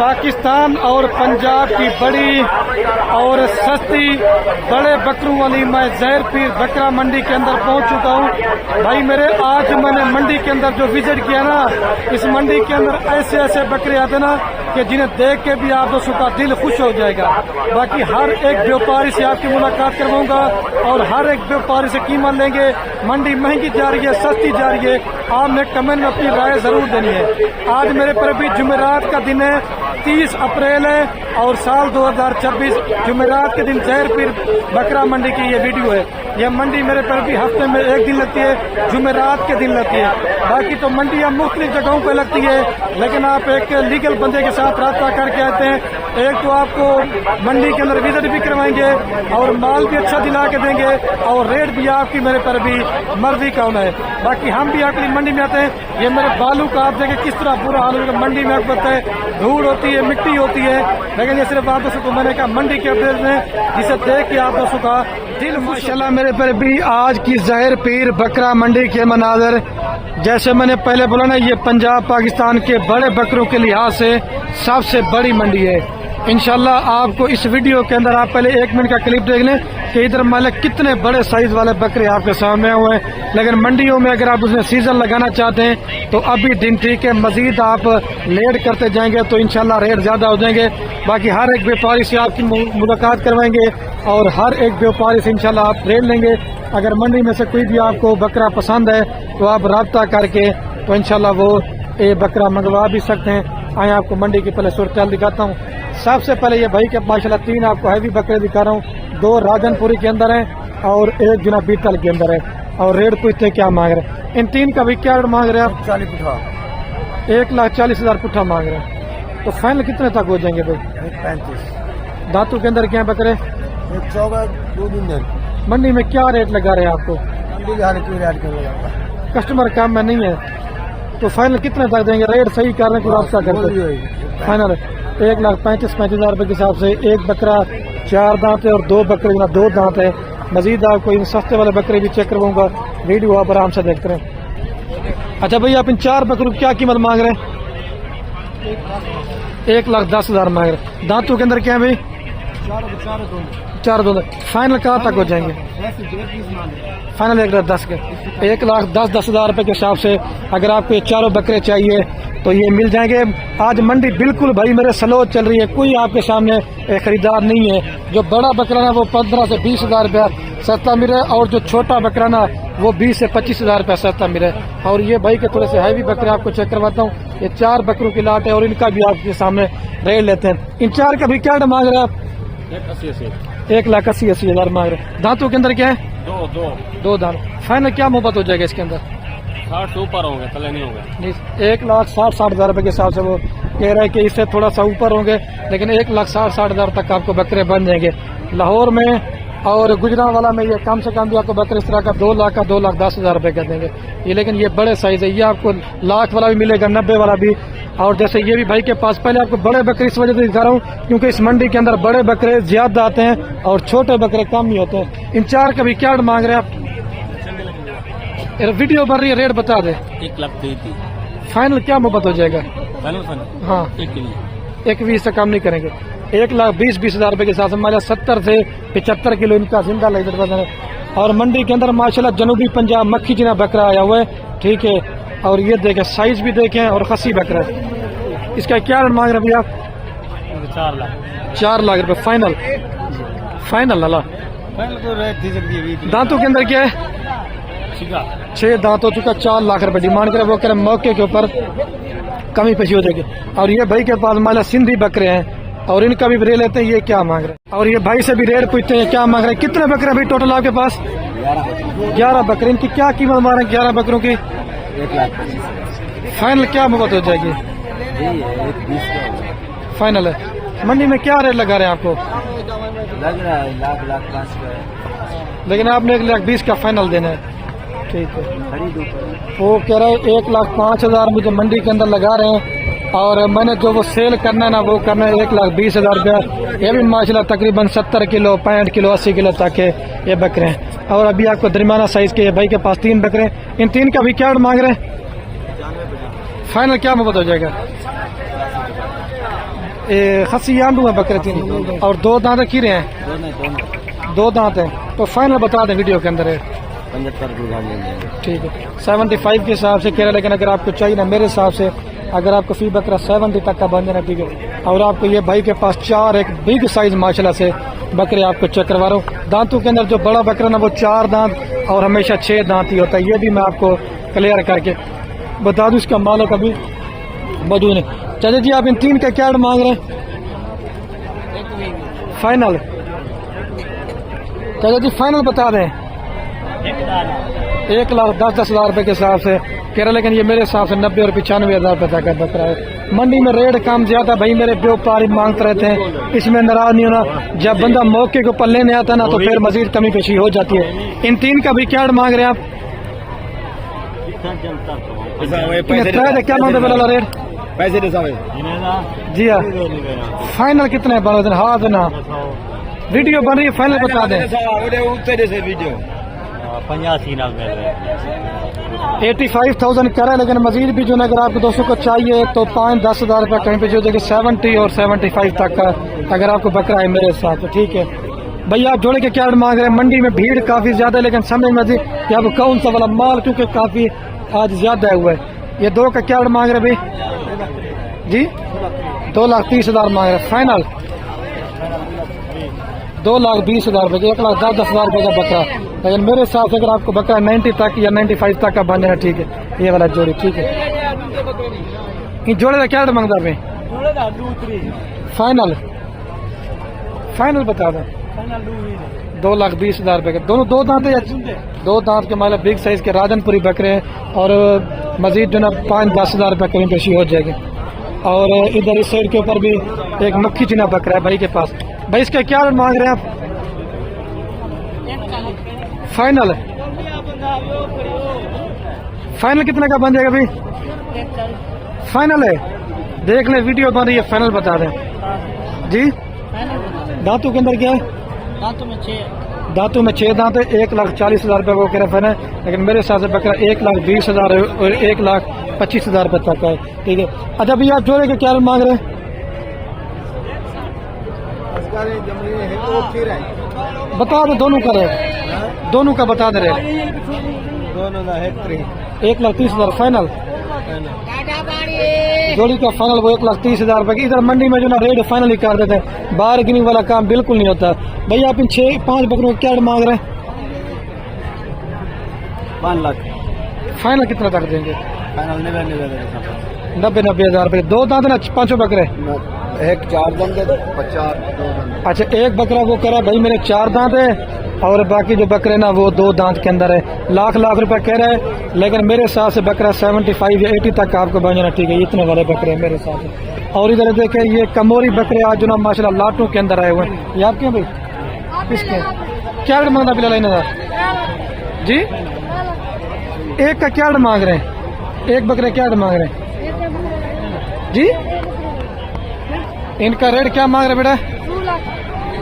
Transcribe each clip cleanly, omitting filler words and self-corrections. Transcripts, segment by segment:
पाकिस्तान और पंजाब की बड़ी और सस्ती बड़े बकरों वाली मैं ज़हर पीर बकरा मंडी के अंदर पहुंच चुका हूं। भाई मेरे आज मैंने मंडी के अंदर जो विजिट किया ना, इस मंडी के अंदर ऐसे ऐसे बकरे आते ना कि जिन्हें देख के भी आप दोस्तों का दिल खुश हो जाएगा। बाकी हर एक व्यापारी से आपकी मुलाकात करवाऊंगा और हर एक व्यापारी से कीमत लेंगे। मंडी महंगी जा रही है, सस्ती जा रही है, आपने कमेंट में अपनी राय जरूर देनी है। आज मेरे पर भी जुमेरात का दिन है, 30 अप्रैल है और साल 2026 जुमेरात के दिन ज़हर पीर बकरा मंडी की ये वीडियो है। यह मंडी मेरे पर भी हफ्ते में एक दिन लगती है, जुमेरात के दिन लगती है। बाकी तो मंडियाँ मुख्तलिफ जगहों पर लगती है, लेकिन आप एक लीगल बंदे के साथ राब्ता करके आते हैं। एक तो आपको मंडी के अंदर विजिट भी करवाएंगे और माल भी अच्छा दिला के देंगे और रेट भी आपकी मेरे पर भी मर्जी का होना है। बाकी हम भी आपकी मंडी में आते हैं। ये मेरे बालू का आप देखें किस तरह पूरा हाल होगा। मंडी में आपको पता है धूल होती है, मिट्टी होती है, लेकिन ये सिर्फ आप दोस्तों को मैंने कहा मंडी के अपडेट में, जिसे देख के आप दोस्तों का दिल माशाल्लाह मेरे पर भी आज की ज़हर पीर बकरा मंडी के मनाजर, जैसे मैंने पहले बोला ना, ये पंजाब पाकिस्तान के बड़े बकरों के लिहाज से सबसे बड़ी मंडी है। इंशाल्लाह आपको इस वीडियो के अंदर आप पहले 1 मिनट का क्लिप देख लें कि इधर मालिक कितने बड़े साइज वाले बकरे आपके सामने हुए हैं। लेकिन मंडियों में अगर आप उसमें सीजन लगाना चाहते हैं तो अभी दिन ठीक है, मजीद आप लेट करते जाएंगे तो इंशाल्लाह रेट ज्यादा हो जाएंगे। बाकी हर एक व्यापारी से आपकी मुलाकात करवाएंगे और हर एक व्यापारी से इंशाल्लाह आप रेट लेंगे। अगर मंडी में से कोई भी आपको बकरा पसंद है तो आप राब्ता करके तो इंशाल्लाह वो ये बकरा मंगवा भी सकते हैं। आए आपको मंडी की पहले सूरत दिखाता हूँ। सबसे पहले ये भाई के माशाल्लाह 3 आपको हैवी बकरे दिखा रहा हूँ। 2 राजनपुरी के अंदर है और 1 जुना बीतल के अंदर है। और रेट पूछते क्या मांग रहे हैं इन 3 का भी? क्या रेट मांग रहे हैं आप? 40 पुठा, 1,40,000 पुठा मांग रहे हैं। तो फाइनल कितने तक हो जाएंगे भाई? 35। दांतों के अंदर क्या बकरे? 14 2 दिन है। मंडी में क्या रेट लगा रहे हैं आपको? मंडी का रेट क्यों लगा? कस्टमर काम में नहीं है तो फाइनल कितने तक देंगे? रेट सही करने को रास्ता करते फाइनल 1,35,000 रुपए के हिसाब से। एक बकरा 4 दांत है और 2 बकरे 2 दांत है। मजीद आपको इन सस्ते वाले बकरे भी चेक करवाऊंगा, वीडियो आप आराम से देखते रहें। अच्छा भाई आप इन 4 बकरों की क्या कीमत मांग रहे हैं? 1,10,000 मांग रहे हैं। दांतों के अंदर क्या है भाई? 4 दो। फाइनल कहाँ तक हो जाएंगे? फाइनल 1,10,000 के 1,10,000 रुपए के हिसाब से अगर आपको ये 4 बकरे चाहिए तो ये मिल जाएंगे। आज मंडी बिल्कुल भाई मेरे स्लो चल रही है, कोई आपके सामने खरीदार नहीं है। जो बड़ा बकरा ना वो 15 से 20,000 रुपया सस्ता मिले और जो छोटा बकरा ना वो 20 से 25,000 रुपया सस्ता मिले। और ये भाई के थोड़े से हैवी बकरे आपको चेक करवाता हूँ। ये 4 बकरों की लाट है और इनका भी आपके सामने रेट लेते हैं। इन 4 का भी क्या मांग रहे हैं आप? 1,80,000 मांग रहे हैं। दांतों के अंदर क्या है? 2 दांत। फाइनल क्या मोहब्बत हो जाएगा इसके अंदर? 60 से ऊपर होंगे, तले नहीं होंगे। 1,60,000 रुपए के हिसाब से वो कह रहे हैं कि इससे थोड़ा सा ऊपर होंगे, लेकिन 1,60,000 तक आपको बकरे बन जाएंगे। लाहौर में और गुजरांवाला में ये कम से कम भी आपको बकरे इस तरह का 2 लाख का 2,10,000 रुपए का देंगे ये। लेकिन ये बड़े साइज है, ये आपको लाख वाला भी मिलेगा, 90 वाला भी। और जैसे ये भी भाई के पास, पहले आपको बड़े बकरे इस वजह से दिखा रहा हूँ क्योंकि इस मंडी के अंदर बड़े बकरे ज्यादा आते हैं और छोटे बकरे कम ही होते हैं। इन 4 का भी क्या मांग रहे हैं आप? वीडियो बन रही है, रेट बता दे। 1,30,000। फाइनल क्या मोहब्बत हो जाएगा? हाँ 1,20 से कम नहीं करेंगे। 1,20,000 रुपए के साथ हमारे 70 से 75 किलो इनका जिंदा लेकर वजन है। और मंडी के अंदर माशाल्लाह जनूबी पंजाब मक्खी जिना बकरा आया हुआ है, ठीक है। और ये देखें साइज भी देखें और खसी बकरा है। इसका क्या रेट मांग रहे भैया आप? 4 लाख रुपए फाइनल। फाइनल अला दांतों के अंदर क्या है? 6 दांत हो चुका, 4 लाख रुपए डिमांड करे। वो कह रहे मौके के ऊपर कमी पेशी हो जाएगी। और ये भाई के पास माला सिंधी बकरे हैं और इनका भी रेट लेते हैं। ये क्या मांग रहे हैं? और ये भाई से भी रेट पूछते हैं क्या मांग रहे हैं। कितने बकरे भाई टोटल आपके पास? 11 बकरे। इनकी क्या कीमत मांग रहे हैं 11 बकरों की? 1,20,000। फाइनल क्या मुहब्बत हो जाएगी? फाइनल है। मंडी में क्या रेट लगा रहे हैं आपको? लग रहा है 1,05,000 का, लेकिन आपने 1,20,000 का फाइनल देना है, ठीक है। वो कह रहे हैं 1,05,000 मुझे मंडी के अंदर लगा रहे हैं और मैंने जो वो सेल करना है ना वो करना है 1,20,000 रुपया। ये भी माशाल्लाह तकरीबन 70 किलो 65 किलो 80 किलो तक के ये बकरे हैं। और अभी आपको दरमियाना साइज के भाई के पास 3 बकरे। इन 3 का भी क्या मांग रहे हैं? फाइनल क्या मुहब्बत हो जाएगा? खसी आंडू है बकरे तीन, और दो दांत खीरे हैं, दोनों दो दांत हैं। तो फाइनल बता दें वीडियो के अंदर है। 75 ठीक है 75 के हिसाब से कह रहे हैं, लेकिन अगर आपको चाहिए ना मेरे हिसाब से अगर आपको फी बकरा 70 तक का बन जाना ठीक है। और आपको ये भाई के पास 4 एक बिग साइज माशाल्लाह से बकरे आपको चेक करवा रहा हूँ। दांतों के अंदर जो बड़ा बकरा ना वो 4 दांत और हमेशा 6 दांत ही होता है, ये भी मैं आपको क्लियर करके बता दूं। इसका मालिक अभी मौजूद नहीं। चाचा जी आप इन 3 का क्या मांग रहे हैं फाइनल? चाचा जी फाइनल बता दें। 1,10,000 रुपए के हिसाब से कह रहे, लेकिन ये मेरे हिसाब से 90 और 95,000 रुपए तक का बकरा है। मंडी में रेट कम ज्यादा भाई मेरे व्यापारी मांगते रहते हैं, इसमें नाराज नहीं होना। जब बंदा मौके को पल्ले नहीं आता ना तो फिर मजीद कमी पेशी हो जाती है। इन 3 का भी क्या मांग रहे हैं आप? क्या मांगते वाला रेट? पैसे जी हाँ फाइनल कितने बन हाथ ना वीडियो बन रही है, फाइनल बता दें। 85,000 करे, लेकिन मजीद भी जो है अगर आपको दोस्तों को चाहिए तो 5-10 हज़ार रुपये कहीं पे जो देखिए 70 और 75 तक का अगर आपको बकरा है मेरे साथ तो ठीक है। भैया आप जोड़े के क्या मांग रहे हैं? मंडी में भीड़ काफी ज्यादा है, लेकिन समझ में कि आप कौन सा वाला माल क्योंकि काफी आज ज्यादा हुआ है। ये 2 का क्या मांग रहे भाई जी? 2,30,000 मांग रहे फाइनल। 2,20,000 रुपये, 1,10,000 रुपये का बकरा। लेकिन मेरे हिसाब से अगर आपको बकरा 90 तक या 95 तक का बन जाना ठीक है, ये वाला जोड़ी ठीक है। इन जोड़े का क्या मांगता भाई? फाइनल फाइनल बता दें। 2,20,000 रुपये के दोनों 2 दांत है, 2 दांत के मतलब बिग साइज के राजनपुरी बकरे हैं। और मजीद जो ना 5-10 हज़ार रुपये कहीं पेशी हो जाएगी। और इधर इस साइड के ऊपर भी एक मक्खी चीना बकरा है भाई के पास। भाई इसका क्या मांग रहे हैं आप? फाइनल फाइनल कितने का बन जाएगा भाई? फाइनल है, देख ले वीडियो बन रही है, फाइनल बता दें जी। दांतों के अंदर क्या है? दांतों में 6 दांत है। 1,40,000 रुपये वो कह रहे हैं, लेकिन मेरे हिसाब से बकरा 1,20,000 और 1,25,000 रुपये तक है ठीक है। अच्छा भैया आप जोड़े के क्या मांग रहे हैं? बता दो दोनों का रेट, दोनों का बता दे रहे। 1,30,000 फाइनल जोड़ी का फाइनल वो 1,30,000 रुपये की। इधर मंडी में जो ना रेट फाइनल ही कर देते हैं, बार्गेनिंग वाला काम बिल्कुल नहीं होता। भैया आप इन 6-5 बकरों क्या मांग रहे हैं? 5 लाख फाइनल कितना तक देंगे? फाइनल 90,000 रुपये। 2 दांत ना 5 बकरे? एक 4 दांत 50। अच्छा एक बकरा वो करा भाई मेरे 4 दांत है और बाकी जो बकरे ना वो 2 दांत के अंदर है। लाख रुपए कह रहे हैं, लेकिन मेरे हिसाब से बकरा 75 या 80 तक आपको बन जाना ठीक है। इतने वाले बकरे मेरे हिसाब से। और इधर देखे ये कमोरी बकरे आज जो ना माशाल्लाह लाटों के अंदर आए हुए हैं। ये आपके भाई किसके क्या मांगना पिला लेना जी? एक का क्या मांग रहे हैं? एक बकरे क्या मांग रहे हैं जी? इनका रेट क्या मांग रहे हैं बेटा?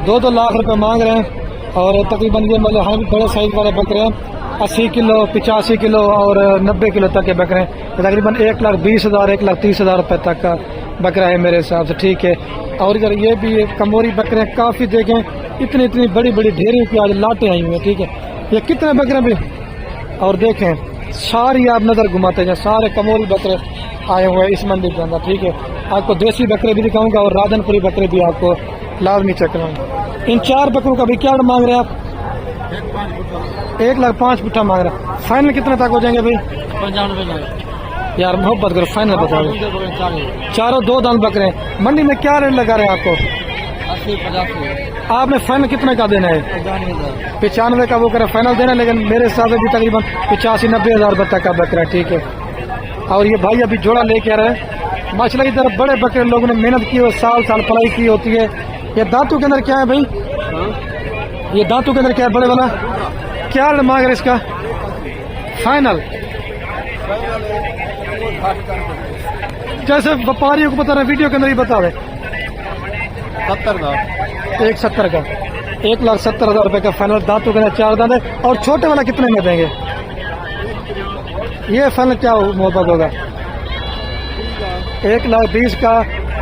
2-2 लाख रुपए मांग रहे हैं। और तकरीबन ये मतलब हम बड़े साइज वाले बकरे हैं, 80 किलो 85 किलो और 90 किलो तक के बकरे हैं। तकरीबन 1,20,000 1,30,000 रुपये तक का बकरा है मेरे हिसाब से ठीक है। और इधर ये भी कमोरी बकरे हैं, काफ़ी देखें इतनी बड़ी ढेरी की आज लाटें आई हुई हैं ठीक है। ये कितने बकरे भी और देखें सारी आप नज़र घुमाते हैं, सारे कमोरी बकरे आए हुए हैं इस मंडी के अंदर ठीक है। आपको देसी बकरे भी दिखाऊंगा और राजनपुरी बकरे भी आपको लाजमी चेक कराऊंगा। इन 4 बकरों का भी क्या मांग रहे हैं आप? 1,05,000 पुट्ठा मांग रहे हैं। फाइनल कितने तक हो जाएंगे भाई? 95 यार मोहब्बत करो, फाइनल बता दो। चारों 2 दांत बकरे हैं। मंडी में क्या रेट लगा रहे हैं आपको? 80-50। आपने फाइनल कितने का देना है? 95 का वो करे फाइनल देना, लेकिन मेरे हिसाब से भी तकरीबन 85-90 हज़ार रुपये तक का बकरा ठीक है। और ये भाई अभी जोड़ा लेके आ रहे हैं माशाल्लाह की तरफ। बड़े बकरे लोगों ने मेहनत की है, साल पढ़ाई की होती है। ये दांतों के अंदर क्या है भाई? ये दांतों के अंदर क्या है बड़े वाला? क्या मांग रहे इसका फाइनल? जैसे व्यापारियों को बता रहे वीडियो के अंदर ही बता रहे 1,70 का 1,70,000 रुपये का फाइनल। दांतों के अंदर 4 दांत है। और छोटे वाला कितने में देंगे? ये फाइनल क्या मोहब्बत होगा? 1,20,000 का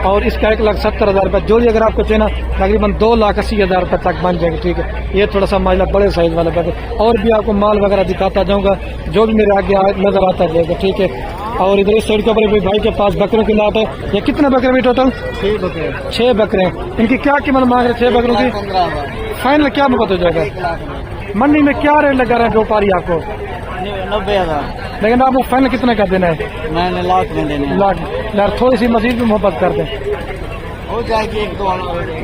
और इसका 1,70,000 रुपये जोड़ी अगर आपको चाहिए ना तकरीबन 2,80,000 रुपये तक बन जाएंगे। ठीक है, ये थोड़ा सा माजला बड़े साइज वाला बकरे। और भी आपको माल वगैरह दिखाता जाऊँगा जो भी मेरे आगे नजर आता जाएगा। ठीक है, और इधर इस साइड के ऊपर भी भाई के पास बकरों की लाट है। ये कितने बकरे भी टोटल? 6 बकरे। 6 बकरे हैं। इनकी क्या कीमत मांग रहे 6 बकरों की? 15,000। फाइनल क्या मुकत हो जाएगा? 1 लाख में। मंडी में क्या रेट लगा रहे हैं व्यापारी आपको? 90,000। लेकिन आपको फाइनल कितना का देना है? मैंने लाख में देने हैं। लाख यार, थोड़ी सी मजीद भी मोहब्बत कर दें। हो जाएगी 1-2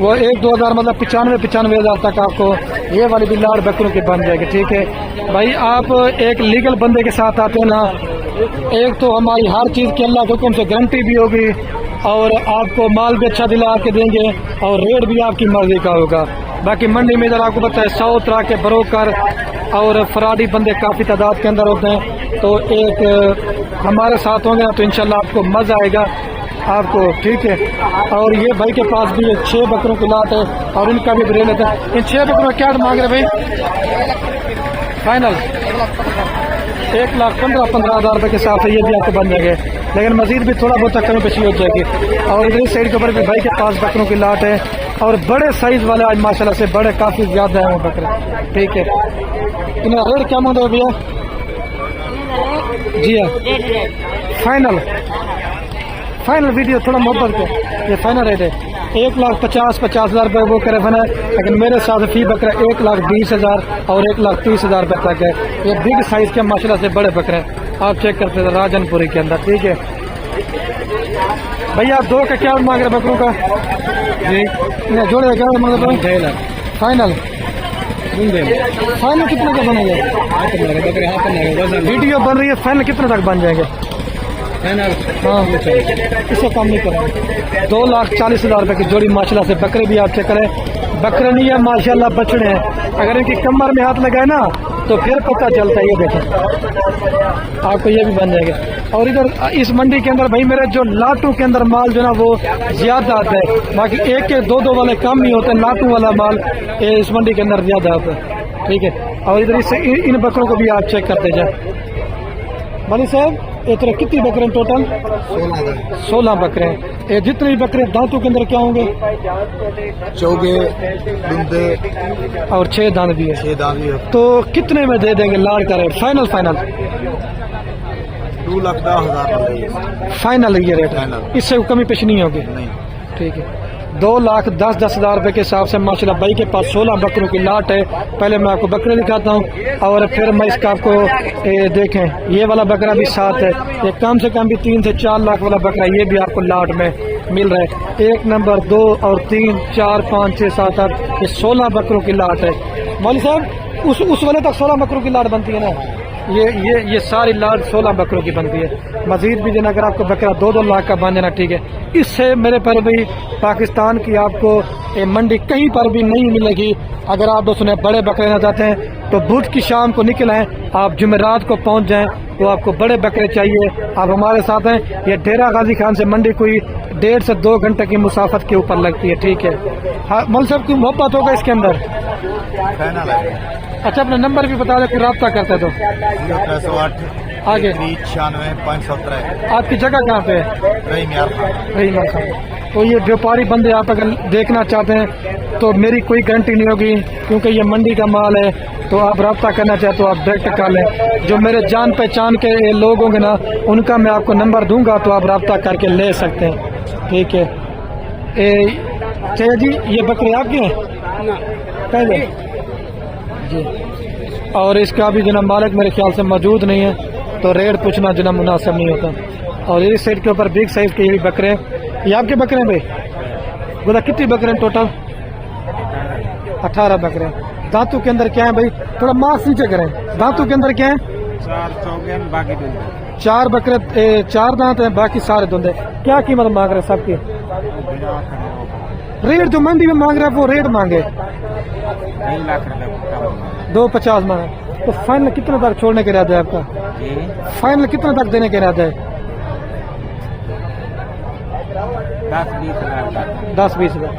वो 1-2 हज़ार मतलब 95,000 तक आपको ये वाली भी लाड़ बकरों की बन जाएगी। ठीक है भाई, आप एक लीगल बंदे के साथ आते हैं ना, एक तो हमारी हर चीज़ की अल्लाह के हुक्म से गारंटी भी होगी और आपको माल भी अच्छा दिला के देंगे और रेट भी आपकी मर्जी का होगा। बाकी मंडी में इधर आपको पता है 100 तरह के ब्रोकर और फराडी बंदे काफ़ी तादाद के अंदर होते हैं। तो एक हमारे साथ होंगे ना तो इंशाल्लाह आपको मज़ा आएगा आपको। ठीक है, और ये भाई के पास भी 6 बकरों की लाट है और इनका भी रेट लेता है। इन 6 बकरों क्या मांग रहे भाई? फाइनल 1,15,000 रुपये के हिसाब से ये भी आपको बन जाएंगे, लेकिन मजीद भी थोड़ा बहुत कमी पेशी हो जाएगी। और इधर साइड के ऊपर भी भाई के पास बकरों की लाट है और बड़े साइज वाले आज माशाल्लाह से बड़े काफ़ी ज़्यादा हैं वो बकरे। ठीक है, इन्हें रेट क्या मांग रहे हो भैया? जी हाँ, फाइनल वीडियो थोड़ा मोहब्बत को, ये फाइनल रेट है 1,50,000 रुपये वो करे बना, लेकिन मेरे साथ फी बकरा 1,20,000 और 1,30,000 रुपये तक है। ये बिग साइज के माशाल्लाह से बड़े बकरे हैं, आप चेक करते थे राजनपुरी के अंदर। ठीक है भैया, 2 का क्या मांग रहे बकरों का? जी जोड़े का क्या मांग रहे? फाइनल कितने का बनेंगे? वीडियो बन रही है, फाइनल कितने तक बन जाएंगे? हाँ, इससे कम नहीं करेंगे। 2,40,000 रुपये की जोड़ी माशाल्लाह से बकरे भी आप चेक करें, बकरे नहीं है माशाल्लाह, बछड़े हैं। अगर इनकी कमर में हाथ लगाए ना तो फिर पता चलता है। ये देखें, आपको ये भी बन जाएगा। और इधर इस मंडी के अंदर भाई मेरे जो लाटू के अंदर माल जो ना वो ज्यादा आता है, बाकी 1-2 वाले कम ही होते हैं। लाटू वाला माल इस मंडी के अंदर ज्यादा आता है। ठीक है, और इधर इससे इन बकरों को भी आप चेक करते जाए। भाई साहब, ये तरह कितनी बकरे टोटल? 16 बकरे हैं। ये जितने भी बकरे दांतों के अंदर क्या होंगे? चौगे, दुंदे और 6 दांत भी है। 6 दांत भी है। तो कितने में दे देंगे लाड़ का रेट? फाइनल 2,10,000 फाइनल ये रेट है, फाइनल। इससे कमी पेश नहीं होगी? नहीं। ठीक है, 2,10,000 रुपये के हिसाब से माशाल्लाह भाई के पास 16 बकरों की लाट है। पहले मैं आपको बकरे दिखाता हूँ और फिर मैं इसका आपको देखें, ये वाला बकरा भी साथ है। ये कम से कम भी 3 से 4 लाख वाला बकरा ये भी आपको लाट में मिल रहा है। 1 नंबर 2 और 3 4 5 6 7 8 ये 16 बकरों की लाट है। मौलवी साहब, उस वाले तक 16 बकरों की लाट बनती है ना? ये सारी लाट 16 बकरों की बनती है। मजीद भी देना अगर आपको बकरा 2-2 लाख का बन जाना, ठीक है। इससे मेरे पर भी पाकिस्तान की आपको मंडी कहीं पर भी नहीं मिलेगी। अगर आप दोस्तों ने बड़े बकरे लेना चाहते हैं तो बुध की शाम को निकल आए, आप जुमेरात को पहुंच जाएं। तो आपको बड़े बकरे चाहिए, आप हमारे साथ हैं। ये डेरा गाजी खान से मंडी कोई 1.5 से 2 घंटे की मुसाफत के ऊपर लगती है। ठीक है, हाँ मौलवी साहब की मोहब्बत होगा इसके अंदर? अच्छा, अपना नंबर भी बता दें, फिर रब्ता करते तो 608 आगे 96 आपकी जगह कहाँ पे है? रहीम खान। तो ये व्यापारी बंदे आप अगर देखना चाहते हैं तो मेरी कोई गारंटी नहीं होगी, क्योंकि ये मंडी का माल है। तो आप रब्ता करना चाहते तो आप डायरेक्ट कर लें। जो मेरे जान पहचान के लोग होंगे ना, उनका मैं आपको नंबर दूंगा, तो आप रब्ता करके ले सकते हैं। ठीक है जी, ये बकरे आपके हैं पहले जी, और इसका भी जना मालिक मेरे ख्याल से मौजूद नहीं है, तो रेट पूछना जना मुनासिब नहीं होता। और इस साइड के ऊपर बिग साइज के ये भी बकरे हैं। ये आपके बकरे हैं भाई? बोला कितने बकरे हैं टोटल? 18 बकरे हैं। दांतों के अंदर क्या है भाई? थोड़ा मास्क नीचे करें। दांतों के अंदर क्या है? 4 चौगे बाकी दुंदे। 4 बकरे 4 दांत हैं, बाकी सारे धुंधे। क्या कीमत मांग रहे हैं सबकी? रेट जो मंडी में मांग रहे हैं वो रेट मांगे 2,50 मांगे। तो फाइनल कितने तक छोड़ने के इरादा है आपका? फाइनल कितने तक देने के इरादा है? 10-20 हज़ार।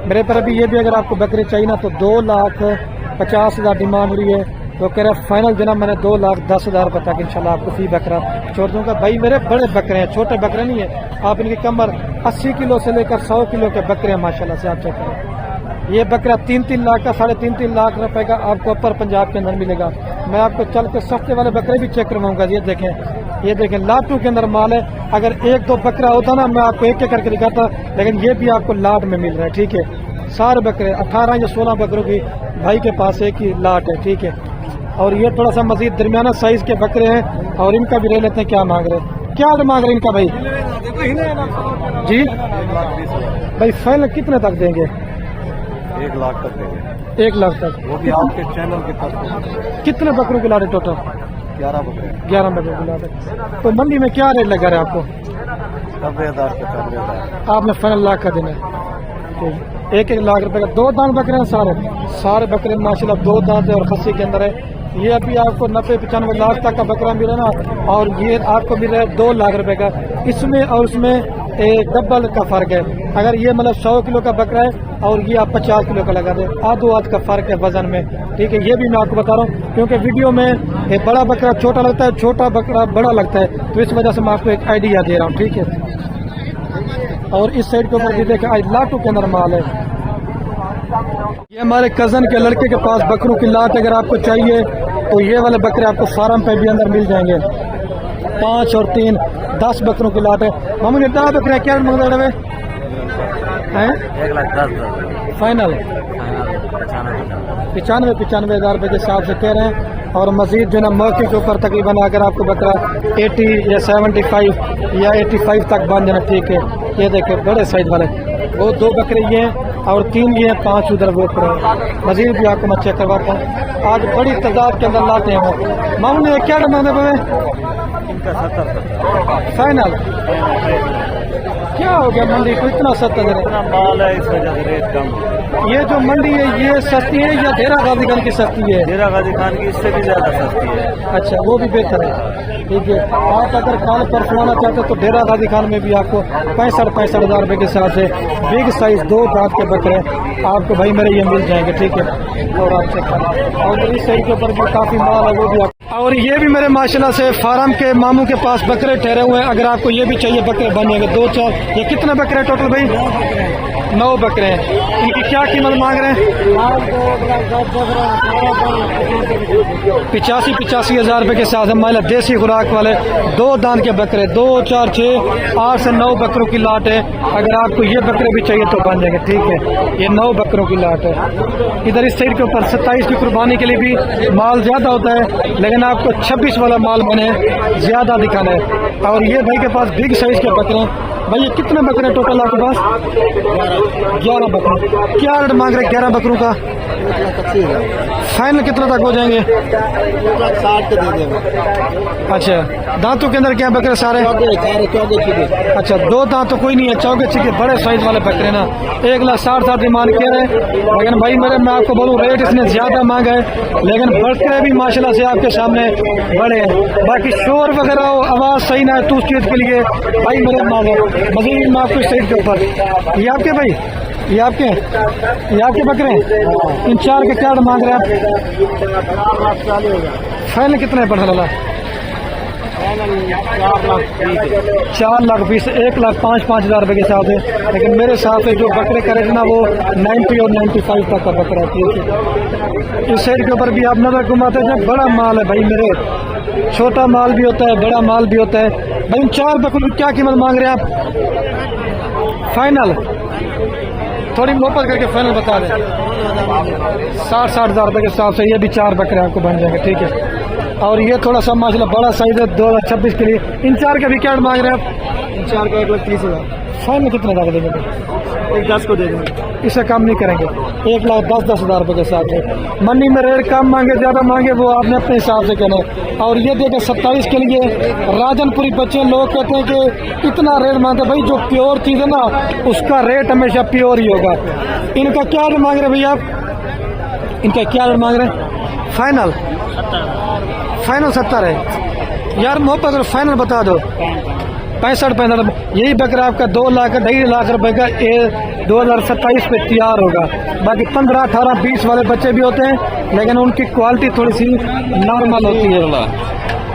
मेरे पर अभी ये भी अगर आपको बकरे चाहिए ना तो 2,50,000 डिमांड हो रही है। तो कह रहे फाइनल जनाब मैंने 2,10,000 रुपये तक इंशाल्लाह आपको फी बकरा छोड़ दूंगा। भाई मेरे बड़े बकरे हैं, छोटे बकरे नहीं है। आप इनकी कमर 80 किलो से लेकर 100 किलो के बकरे हैं माशाल्लाह से। आप चेक करें, ये बकरा 3-3 लाख का, 3.5 लाख रुपए का आपको अपर पंजाब के अंदर मिलेगा। मैं आपको चल के सस्ते वाले बकरे भी चेक करवाऊंगा। ये देखें लाटू के अंदर माल है। अगर 1-2 बकरा होता ना मैं आपको एक करके दिखाता, लेकिन ये भी आपको लाट में मिल रहा है। ठीक है, सारे बकरे 18 या 16 बकरों की भाई के पास एक ही लाट है। ठीक है, और ये थोड़ा सा मजीद दरमियाना साइज के बकरे हैं और इनका भी ले लेते हैं क्या मांग रहे हैं, क्या मांग रहे हैं इनका भाई जी? भाई फाइनल कितने तक देंगे? 1 लाख तक देंगे। 1 लाख तक, वो भी आपके चैनल के तरफ। कितने बकरों की लाट है टोटल? 11 बकरे। 11 बकरों की लाट है। तो मंडी में क्या रेट लगा रहा है आपको? 90,000 से 90,000। आपने फाइनल लाख का देना है। 1-1 लाख रुपए का 2 दांत बकरे हैं। सारे बकरे माशाल्लाह 2 दांत है और खस्सी के अंदर है। ये अभी आपको 90-95 लाख तक का बकरा मिला ना, और ये आपको मिल रहा है 2 लाख रुपए का। इसमें और उसमें एक डबल का फर्क है। अगर ये मतलब 100 किलो का बकरा है और ये आप 50 किलो का लगा दे, आधो-आध का फर्क है वजन में। ठीक है, ये भी मैं आपको बता रहा हूँ क्योंकि वीडियो में एक बड़ा बकरा छोटा लगता है, छोटा बकरा बड़ा लगता है, तो इस वजह से मैं आपको एक आइडिया दे रहा हूँ। ठीक है, और इस साइड के ऊपर भी देखें आज लाटू के अंदर माल है। ये हमारे कजन के लड़के के पास बकरों की लाट अगर आपको चाहिए तो ये वाले बकरे आपको फार्म पे भी अंदर मिल जाएंगे। 5 और 3 10 बकरों की लाट है। मामू ने कितना बकरे क्या मांग रहे हैं? 1,10,000 फाइनल 95,000 रुपए के हिसाब से कह रहे हैं। और मजीद जो ना मौके के ऊपर तकरीबन अगर आपको बकरा 80 या 75 या 85 तक बन जाना। ठीक है, ये देखे बड़े साइज वाले वो 2 बकरे ये हैं और 3 ये हैं, 5 उधर वो पड़े। मजीद भी आपको मैं चेक करवाता हूँ। आज बड़ी तादाद के अंदर लाते हैं वो। मामू ने क्या डिमांड है? इनका 70 फाइनल क्या हो गया मंडी को इतना सस्ता दे रहे हैं? माल है, इस वजह से रेट कम। ये जो मंडी है ये सस्ती है या डेरा गाजी खान की सस्ती है? डेरा गाजी खान की इससे भी ज्यादा सस्ती है। अच्छा, वो भी बेहतर है। ठीक है, आप अगर काल पर सुनाना चाहते हो तो डेरा गाजी खान में भी आपको 65,000 रुपए के हिसाब से बिग साइज 2 दांत के बकरे आपको भाई मेरे ये मिल जाएंगे। ठीक है, और आप चेक करें, और इस साइड के ऊपर भी काफी माल है वो भी आप। और ये भी मेरे माशाल्लाह से फार्म के मामू के पास बकरे ठहरे हुए हैं। अगर आपको ये भी चाहिए बकरे बनेंगे 2-4। ये कितने बकरे टोटल भाई? 9 बकरे हैं। इनकी क्या कीमत मांग रहे हैं? 85,000 रुपए के साथ माला देसी खुराक वाले 2 दांत के बकरे 2, 4, 6, 8 से 9 बकरों की लाट है। अगर आपको ये बकरे भी चाहिए तो बन जाएंगे। ठीक है, ये 9 बकरों की लाट है। इधर इस साइड के ऊपर 27 की कुर्बानी के लिए भी माल ज्यादा होता है, लेकिन आपको 26 वाला माल बने ज्यादा दिखाना है। और ये भाई के पास बिग साइज के बकरे हैं। भाई ये कितने बकरे टोटल आपके पास? 11 बकरे। क्या रेट मांग रहे 11 बकरों का? फाइनल कितना तक हो जाएंगे? 60 दे देंगे। अच्छा, दांतों के अंदर क्या बकरे सारे? अच्छा, 2 दांत तो कोई नहीं है, चौके छिके बड़े साइज वाले बकरे ना। 1,60,000 डिमांड कह रहे हैं, लेकिन भाई मेरे मैं आपको बोलूँ रेट इसने ज्यादा मांगा है, लेकिन बकरे भी माशाल्लाह से आपके सामने बड़े हैं। बाकी शोर वगैरह हो, आवाज सही ना है तो उस चीज के लिए भाई मेरे मांगो मजीद मैं आपको साइड के ऊपर। ये आपके भाई, ये आपके बकरे हैं। इन 4 के क्या मांग रहे हैं आप? फाइनल कितने पड़ रहा? 4,20,000 1,05,000 रुपए के हिसाब से। लेकिन मेरे हिसाब से जो बकरे का रेट ना वो 90 और 95 तक का बकरा है। ठीक है, इस साइड के ऊपर भी आप नजर घुमाते हैं, बड़ा माल है भाई मेरे। छोटा माल भी होता है, बड़ा माल भी होता है। भाई इन 4 बकरों की क्या कीमत मांग रहे हैं आप? फाइनल थोड़ी मोहब्बत करके फाइनल बता दें। 60,000 रुपए के हिसाब से ये भी 4 बकरे आपको बन जाएंगे। ठीक है, और ये थोड़ा सा माशाल्लाह बड़ा साइज है 2026 के लिए। इन 4 का भी क्या मांग रहे हैं आप? इन 4 का 1,30,000। फाइनल कितने का देंगे? 1,10 को दे देंगे। इससे कम नहीं करेंगे। 1,10,000 रुपए के हिसाब से। मंडी में रेट कम मांगे ज्यादा मांगे वो आपने अपने हिसाब से कहना है। और ये देखे 27 के लिए राजनपुरी बच्चे लोग कहते हैं कि इतना रेट मांगते। भाई जो प्योर चीज है ना उसका रेट हमेशा प्योर ही होगा। इनका क्या रेट मांग रहे भैया आप? इनका क्या रेट मांग रहे? फाइनल 70 है यार। मोहब्बत फाइनल बता दो। 65 यही बकरा आपका 2 लाख 2.5 लाख रुपए का 2027 पे तैयार होगा। बाकी 15, 18, 20 वाले बच्चे भी होते हैं, लेकिन उनकी क्वालिटी थोड़ी सी नॉर्मल होती है।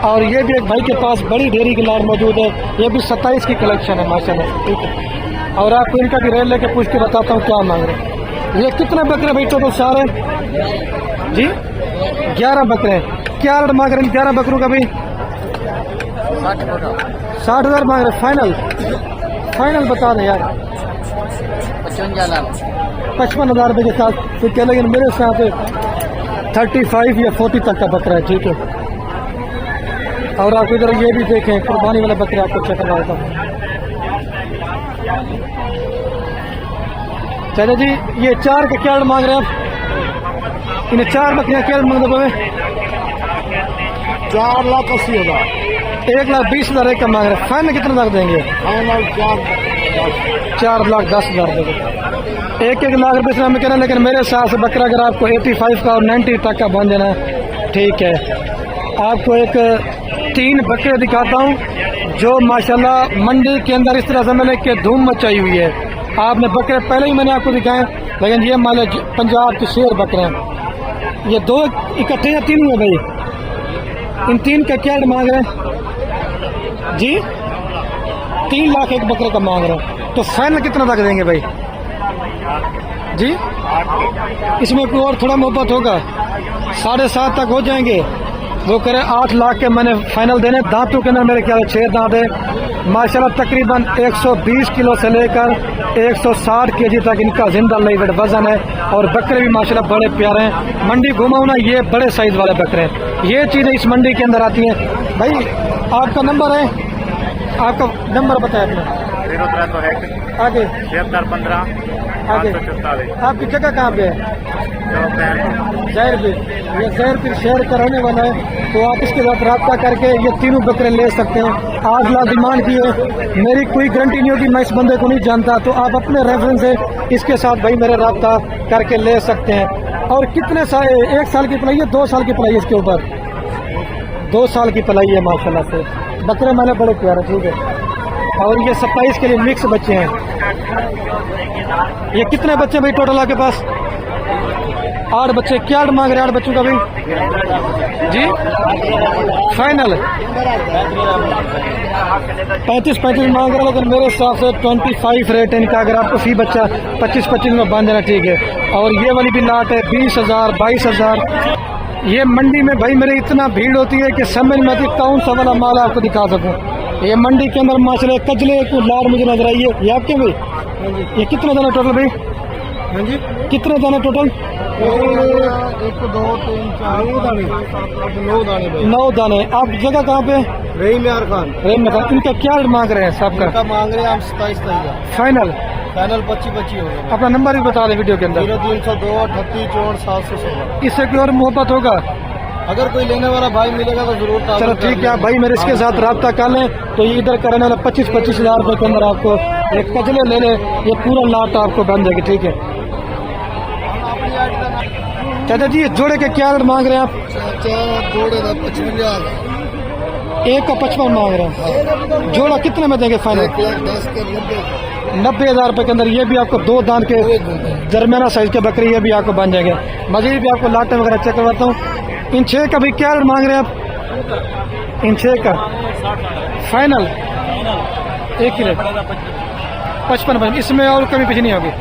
और ये भी एक भाई के पास बड़ी ढेरी की लाड़ मौजूद है, ये भी 27 की कलेक्शन है माशाल्लाह, ठीक है। और आपको इनका भी रेट लेके पूछ के बताता हूँ क्या मांग रहे हैं। ये कितने बकरे भाई टोटल सारे जी? 11 बकरे हैं। क्या रेट मांग रहे हैं 11 बकरों का भाई? 60,000 मांग रहे। फाइनल बता दें यार। 55,000 रुपये के साथ तो क्या, लेकिन मेरे साथ 35 या 40 तक का बकरा है, ठीक है। और आप इधर ये भी देखें, कुर्बानी वाला बकरा आपको चेक करवा देता हूँ। चाचा जी ये 4 का क्या मांग रहे हैं आप? इन्हें 4 बकरियाँ क्या मांग रहे हैं? 4,80,000। 1,20,000 एक का मांग रहे हैं। फाइनल कितना लाख देंगे? 4,10,000 रुपये। 1 लाख रुपये से हम कह रहे हैं, लेकिन मेरे हिसाब से बकरा अगर आपको 85 का और 90 तक का बन जाना ठीक है। आपको एक 3 बकरे दिखाता हूँ जो माशाल्लाह मंडी के अंदर इस तरह से मैंने के धूम मचाई हुई है। आपने बकरे पहले ही मैंने आपको दिखाए, लेकिन ये मान लो पंजाब के शेर बकरे हैं। ये 2 इकट्ठे या 3 हुए भाई? इन 3 का क्या मांग रहे हैं जी? 3 लाख एक बकरे का मांग रहे हैं। तो फाइनल कितना तक देंगे भाई जी? इसमें कोई और थोड़ा मोहब्बत होगा, 7.5 तक हो जाएंगे। वो करे 8 लाख के मैंने फाइनल देने। दांतों के अंदर मेरे ख्याल 6 दांत है माशाल्लाह। तकरीबन 120 किलो से लेकर 160 केजी तक इनका जिंदा लाइव वजन है। और बकरे भी माशाल्लाह बड़े प्यारे हैं। मंडी घुमाऊं ना, ये बड़े साइज वाले बकरे हैं। ये चीजें इस मंडी के अंदर आती हैं। भाई आपका नंबर है, आपका नंबर बताए अपना। 0301 आगे 7615 आगे 544। आपकी जगह कहाँ पे है? जहरपीर। ये जहरपीर शहर का रहने वाला है, तो आप इसके साथ रब्ता करके ये तीनों बकरे ले सकते हैं। 8 लाख डिमांड की है। मेरी कोई गारंटी नहीं होगी, मैं इस बंदे को नहीं जानता, तो आप अपने रेफरेंस से इसके साथ भाई मेरे रब्ता करके ले सकते हैं। और कितने साल? 1 साल की पलाई है, 2 साल की पलाई है इसके ऊपर? 2 साल की पलाई है माशाल्लाह से। बकरे मैंने बड़े प्यारे, ठीक है। और ये 27 के लिए मिक्स बच्चे हैं। ये कितने बच्चे भाई टोटल आपके पास? 8 बच्चे। क्या मांग रहे हैं 8 बच्चों का भाई जी? फाइनल 35 मांग रहे हैं, लेकिन मेरे हिसाब से 25 रेट है इनका। अगर आपको फी बच्चा 25 में बांध देना ठीक है। और ये वाली भी लाट है 20,000 22,000। ये मंडी में भाई मेरे इतना भीड़ होती है कि समझ में आती कौन सा वाला माल आपको दिखा सकूं। ये मंडी के अंदर माशाल्लाह कजले को लाड़ मुझे नजर आई है। ये आपके भाई? ये कितने दाना टोटल भाई? हाँ जी कितने दाना टोटल? 1 2 3 4 9 दाने। 9 दाने। आप जगह कहाँ पे? रहीम यार खान। इनका क्या मांग रहे हैं सबका? मांग रहे हैं हम 27,000। फाइनल 25 होगा। अपना नंबर भी बता दें वीडियो के अंदर। 0302 38 64 716। इससे कोई और मोहब्बत होगा? अगर कोई लेने वाला भाई मिलेगा तो जरूर। चलो ठीक है भाई, मेरे इसके साथ रब्ता कर लें तो ये इधर करने वाला 25,000 रुपए के अंदर आपको एक कजले ले ले, ये पूरा लाट आपको बन जाएगी, ठीक है। चाचा जी ये जोड़े के क्या रेट मांग रहे हैं आप? जोड़े का 55,000। एक का 55 मांग रहे हैं। जोड़ा कितने में देंगे फाइनल? 90,000 रुपए के अंदर। ये भी आपको 2 दांत के दरमियाना साइज के बकरी, ये भी आपको बन जाएंगे। मजीद भी आपको लाटे वगैरह चेक करवाता हूँ। इन 6 का भी क्या रेट मांग रहे हैं आप? इन 6 का फाइनल एक ही रेट 55। इसमें और कमी पीछे नहीं होगी।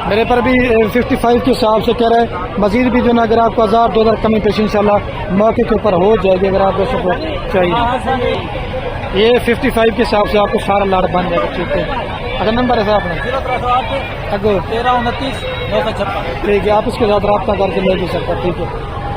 मेरे पर भी 55 के हिसाब से कह रहे हैं। मजीद भी जो ना अगर आपको 1000-2000 कमी पेश इंशाल्लाह मौके के ऊपर हो जाएगी, अगर आपको सबको चाहिए। ये 55 के हिसाब से आपको सारा लाड़ बन जाएगा, ठीक है। अगर नंबर है आपने 1329 ठीक है, आप उसके साथ रब्ता करके ले भी सकते, ठीक है।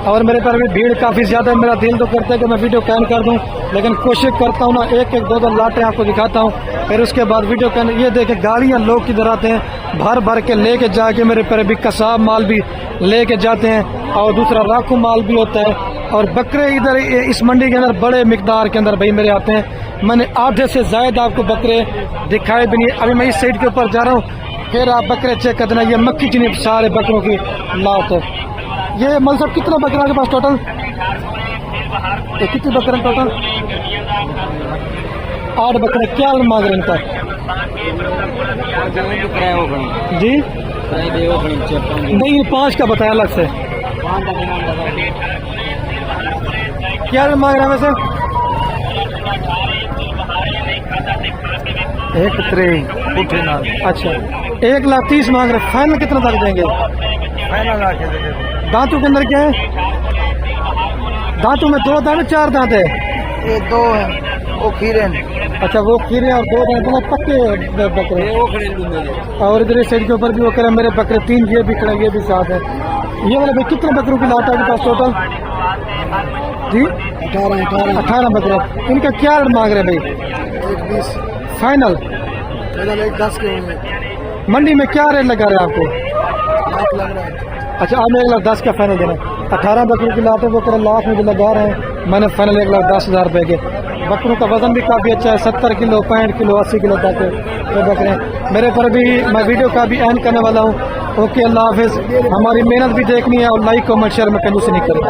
और मेरे पर भी भीड़ काफ़ी ज़्यादा है। मेरा दिल तो करता है कि मैं वीडियो कैन कर दूं, लेकिन कोशिश करता हूं ना 1-1 2-2 लाटें आपको दिखाता हूं, फिर उसके बाद वीडियो कैन। ये देखे गाड़ियां लोग किधर आते हैं भर भर के लेके जाके, मेरे पर भी कसाब माल भी लेके जाते हैं और दूसरा राखू माल भी होता है। और बकरे इधर इस मंडी के अंदर बड़े मिकदार के अंदर भाई मेरे आते हैं। मैंने आधे से ज़्यादा आपको बकरे दिखाए भी नहीं। अभी मैं इस साइड के ऊपर जा रहा हूँ, फिर आप बकरे चेक कर देना। ये मक्खी चीनी सारे बकरों की लाट है। ये मल सब कितना बकरा के पास टोटल? कितने बकरे टोटल? 8 बकरे क्या मांग रहे हैं इनका जी? नहीं 5 का बताया अलग से। क्या मांग रहे हैं वैसे? 1 अच्छा 1,30,000 मांग रहे। फाइनल कितना तक देंगे? दांतों के अंदर क्या है? दांतों में 2 दांत 4 दांत है? ये 2 है, वो खीरे हैं। अच्छा वो खीरे और 2 दांत मतलब पक्के बकरे। और इधर साइड के ऊपर भी वो करे मेरे बकरे 3 ये भी खड़े, ये भी साथ है। ये वाले भाई कितने बकरों की लाट है आपके पास टोटल जी? 18 बकरे। इनका क्या रेट मांग रहे हैं भाई? 1,20 फाइनल 1,10 के होंगे। मंडी में क्या रेट लगा रहे हैं आपको? लाख लग रहा है। अच्छा आप 1,10,000 का फाइनल देना। 18 बकरों की लाट है वो करे लाख में जो लगा रहे हैं। मैंने फाइनल 1,10,000 रुपए के। बकरों का वजन भी काफ़ी अच्छा है, 70 किलो 65 किलो 80 किलो तक ये बकरे हैं। मेरे पर भी मैं वीडियो का भी एंड करने वाला हूँ। ओके अल्लाह हाफिज़। हमारी मेहनत भी देखनी है और लाइक कमेंट शेयर में कंजूसी नहीं करें।